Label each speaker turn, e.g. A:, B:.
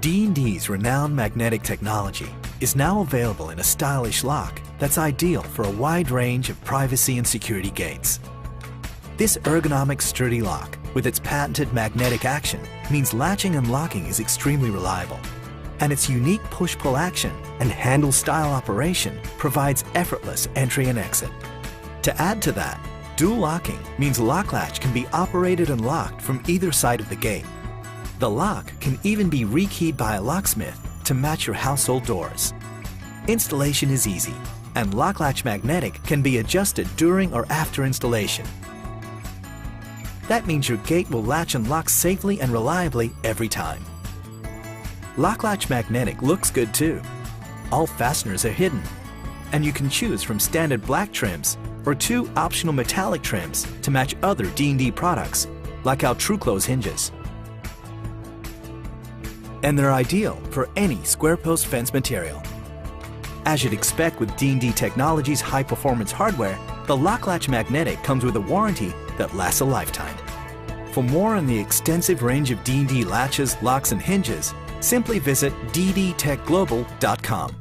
A: D&D's renowned magnetic technology is now available in a stylish lock that's ideal for a wide range of privacy and security gates. This ergonomic sturdy lock, with its patented magnetic action, means latching and locking is extremely reliable. And its unique push-pull action and handle-style operation provides effortless entry and exit. To add to that, dual locking means Lokk Latch can be operated and locked from either side of the gate. The lock can even be re-keyed by a locksmith to match your household doors. Installation is easy, and LokkLatch Magnetic can be adjusted during or after installation. That means your gate will latch and lock safely and reliably every time. LokkLatch Magnetic looks good too. All fasteners are hidden, and you can choose from standard black trims or 2 optional metallic trims to match other D&D products, like our TrueClose hinges. And they're ideal for any square post fence material. As you'd expect with D&D Technology's high-performance hardware, the LokkLatch Magnetic comes with a warranty that lasts a lifetime. For more on the extensive range of D&D latches, locks, and hinges, simply visit ddtechglobal.com.